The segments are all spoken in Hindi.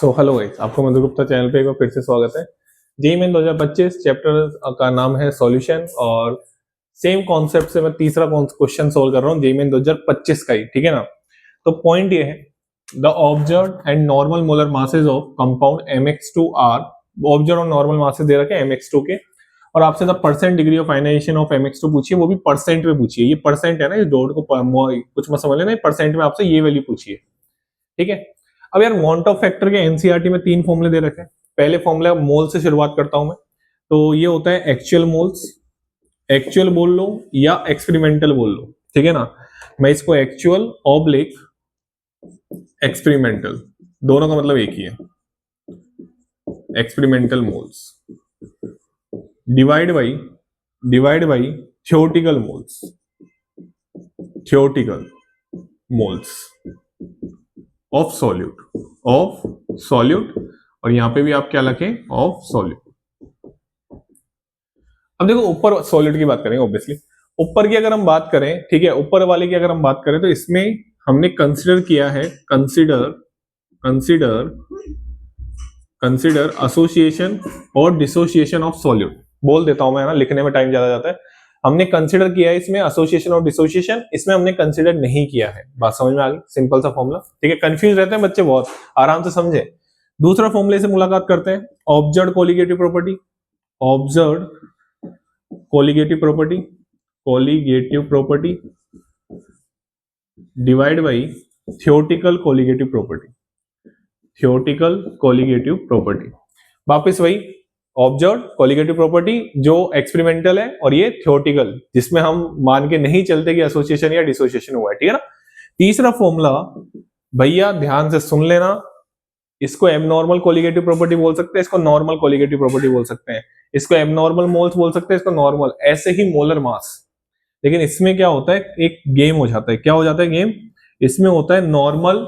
सो हेलो गाइस, आपको मधु गुप्ता चैनल पे एक बार फिर से स्वागत है। जेईई मेन 2025 चैप्टर का नाम है सॉल्यूशन और सेम कॉन्सेप्ट से मैं तीसरा क्वेश्चन सोल्व कर रहा हूँ जेईई मेन 2025 का ही, ठीक है ना। तो पॉइंट ये है, the observed and normal molar masses of compound MX2 आर, ऑब्जर्व्ड और नॉर्मल मासेस दे रखे हैं MX2 के, और आपसे the percent degree of ionization of MX2 पूछिए, वो भी परसेंट में पूछिए। ये परसेंट है ना, ये डॉट को कुछ मत समझ लेना, परसेंट में आपसे ये वैल्यू पूछिए, ठीक है। अब यार वांट ऑफ फैक्टर के एनसीईआरटी में 3 फॉर्मूले दे रखे हैं। पहले फॉर्मूला मोल से शुरुआत करता हूं मैं, तो ये होता है एक्चुअल मोल्स, एक्चुअल बोल लो या एक्सपेरिमेंटल बोल लो, ठीक है ना। मैं इसको एक्चुअल ऑब्लिक एक्सपेरिमेंटल, दोनों का मतलब एक ही है, experimental moles divide by theoretical moles, theoretical moles of solute, और यहां पे भी आप क्या लिखें, ऑफ सॉल्यूट। अब देखो ऊपर सॉल्यूट की बात करेंगे, ऑब्वियसली ऊपर की अगर हम बात करें, ठीक है, ऊपर वाले की अगर हम बात करें तो इसमें हमने कंसीडर किया है, कंसीडर एसोसिएशन और डिसोसिएशन ऑफ सॉल्यूट। बोल देता हूं मैं ना, लिखने में टाइम ज्यादा जाता है। हमने कंसीडर किया है इसमें एसोसिएशन और डिसोसिएशन, इसमें हमने कंसीडर नहीं किया है। बात समझ में आ गई, सिंपल सा फॉर्मूला, ठीक है। कंफ्यूज रहते हैं बच्चे बहुत, आराम से समझे। दूसरा फॉर्मूले से मुलाकात करते हैं, observed colligative property, observed colligative property divide by theoretical colligative property. वापस वही ऑब्जर्व्ड कोलिगेटिव प्रॉपर्टी जो एक्सपेरिमेंटल है, और ये थ्योरेटिकल जिसमें हम मान के नहीं चलते कि एसोसिएशन या डिसोसिएशन हुआ है, ठीक है ना। तीसरा फॉर्मूला भैया ध्यान से सुन लेना, इसको एबनॉर्मल कोलिगेटिव प्रॉपर्टी बोल सकते हैं, इसको नॉर्मल कोलिगेटिव प्रॉपर्टी बोल सकते हैं, इसको एबनॉर्मल मोल्स बोल सकते हैं, इसको नॉर्मल, ऐसे ही मोलर मास। लेकिन इसमें क्या होता है, एक गेम हो जाता है। क्या हो जाता है गेम? इसमें होता है नॉर्मल,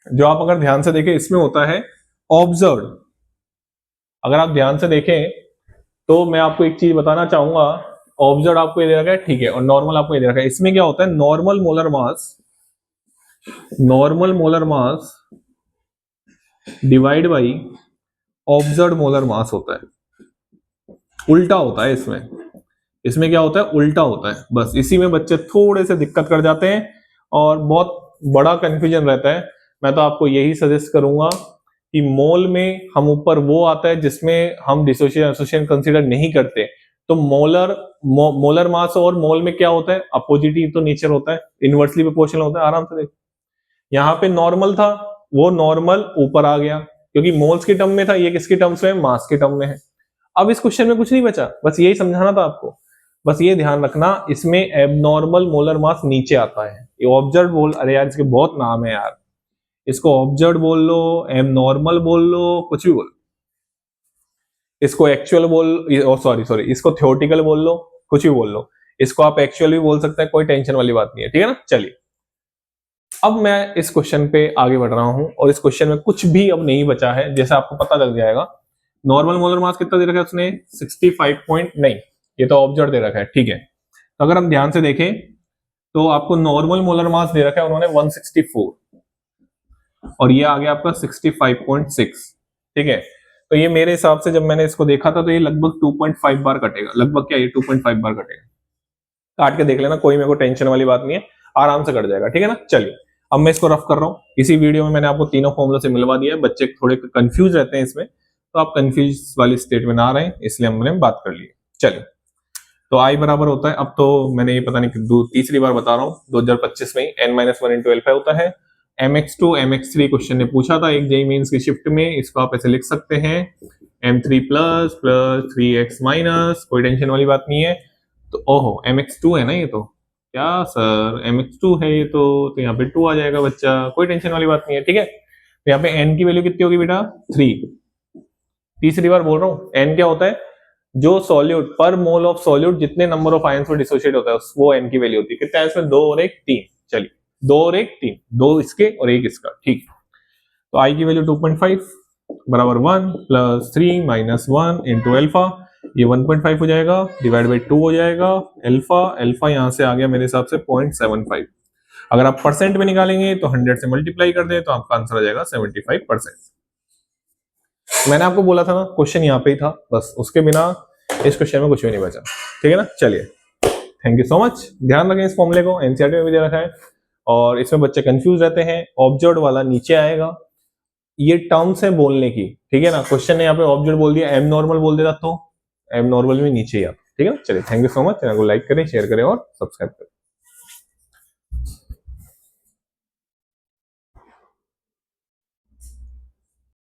जो आप अगर ध्यान से देखें इसमें होता है ऑब्जर्व्ड। अगर आप ध्यान से देखें तो मैं आपको एक चीज बताना चाहूंगा, ऑब्जर्व आपको ये दे रखा है, ठीक है, और नॉर्मल आपको ये दे रखा है। इसमें क्या होता है, normal molar mass divide by observed molar mass होता है। उल्टा होता है इसमें क्या होता है, उल्टा होता है। बस इसी में बच्चे थोड़े से दिक्कत कर जाते हैं और बहुत बड़ा कंफ्यूजन रहता है। मैं तो आपको यही सजेस्ट करूंगा कि मोल में हम ऊपर वो आता है जिसमें हम डिसोसिएशन एसोसिएशन कंसीडर नहीं करते। तो मोलर मास और मोल में क्या होता है, अपोजिट ही तो नेचर होता है, इनवर्सली प्रोपोर्शनल होता है। आराम से देख, यहाँ पे नॉर्मल था, वो नॉर्मल ऊपर आ गया क्योंकि मोल्स के टर्म में था, ये किसके टर्म्स में, मास के टर्म में है। अब इस क्वेश्चन में कुछ नहीं बचा, बस यही समझाना था आपको। बस ये ध्यान रखना, इसमें एबनॉर्मल मोलर मास नीचे आता है। ये ऑब्जर्व बोल, अरे यार इसके बहुत नाम है यार, इसको ऑब्जर्व बोल लो, एबनॉर्मल बोल लो, कुछ भी बोल, इसको एक्चुअल बोल, सॉरी इसको थ्योरेटिकल बोल लो, कुछ भी बोल लो, इसको आप एक्चुअल भी बोल सकते हैं, कोई टेंशन वाली बात नहीं है, ठीक है ना। चलिए अब मैं इस क्वेश्चन पे आगे बढ़ रहा हूं, और इस क्वेश्चन में कुछ भी अब नहीं बचा है, जैसे आपको पता लग जाएगा। नॉर्मल मोलर मास कितना दे रखा है उसने, 65 ये तो ऑब्जर्व दे रखा है, ठीक है। तो अगर हम ध्यान से देखें तो आपको नॉर्मल मोलर मास दे रखा है उन्होंने 164, और ये आ गया आपका 65.6, ठीक है। तो ये मेरे हिसाब से जब मैंने इसको देखा था तो ये लगभग 2.5 बार कटेगा, लगभग क्या, ये 2.5 बार कटेगा। काट के देख लेना, कोई मेरे को टेंशन वाली बात नहीं है, आराम से कट जाएगा, ठीक है ना। चलिए अब मैं इसको रफ कर रहा हूँ। इसी वीडियो में मैंने आपको तीनों फॉर्मूला से मिलवा दिया है, बच्चे थोड़े कंफ्यूज रहते हैं इसमें, तो आप कंफ्यूज वाली स्टेट में ना रहे, इसलिए हमने बात कर ली। चलिए, तो आई बराबर होता है, अब तो मैंने ये पता नहीं तीसरी बार बता रहा हूँ, 2025 में n-1 इंटू एल्फा होता है। MX2 MX3 क्वेश्चन ने पूछा था एक जेईई मेंस की शिफ्ट में, इसको आप ऐसे लिख सकते हैं M3 प्लस 3x माइनस, कोई टेंशन वाली बात नहीं है। तो ओहो MX2 है ना, ये तो क्या सर MX2 है ये तो यहाँ पे 2 आ जाएगा बच्चा, कोई टेंशन वाली बात नहीं है, ठीक है। तो यहाँ पे n की वैल्यू कितनी होगी बेटा, 3। तीसरी बार बोल रहा हूँ, n क्या होता है, जो सॉल्यूट पर मोल ऑफ सॉल्यूट जितने नंबर ऑफ आयंस में डिसोशिएट होता है वो n की वैल्यू होती है। कितने आयंस में, 2 और 1 3। चलिए 2 और 1 3, 2 इसके और 1 इसका, ठीक। तो i की वैल्यू 2.5 बराबर 1 प्लस 3 माइनस 1 इंटू एल्फा, ये 1.5 हो जाएगा, डिवाइड बाई 2 हो जाएगा। एल्फा यहाँ से आ गया मेरे हिसाब से 0.75। अगर आप परसेंट में निकालेंगे तो 100 से मल्टीप्लाई कर दें तो आपका आंसर आ जाएगा 75%। मैंने आपको बोला था ना, क्वेश्चन यहाँ पे ही था, बस उसके बिना इस क्वेश्चन में कुछ भी नहीं बचा। ठीक है ना, चलिए थैंक यू सो मच। ध्यान रखें इस फॉर्मूले को, एनसीईआरटी में भी दे रखा है और इसमें बच्चे कंफ्यूज रहते हैं। ऑब्जर्व वाला नीचे आएगा, ये टर्म्स है बोलने की, ठीक है ना। क्वेश्चन ने यहाँ पे ऑब्जर्व बोल दिया, एम नॉर्मल बोल देता तो एम नॉर्मल में नीचे ही आप। ठीक है ना, चलिए thank you so much. Channel को लाइक करें, शेयर करें और सब्सक्राइब करें।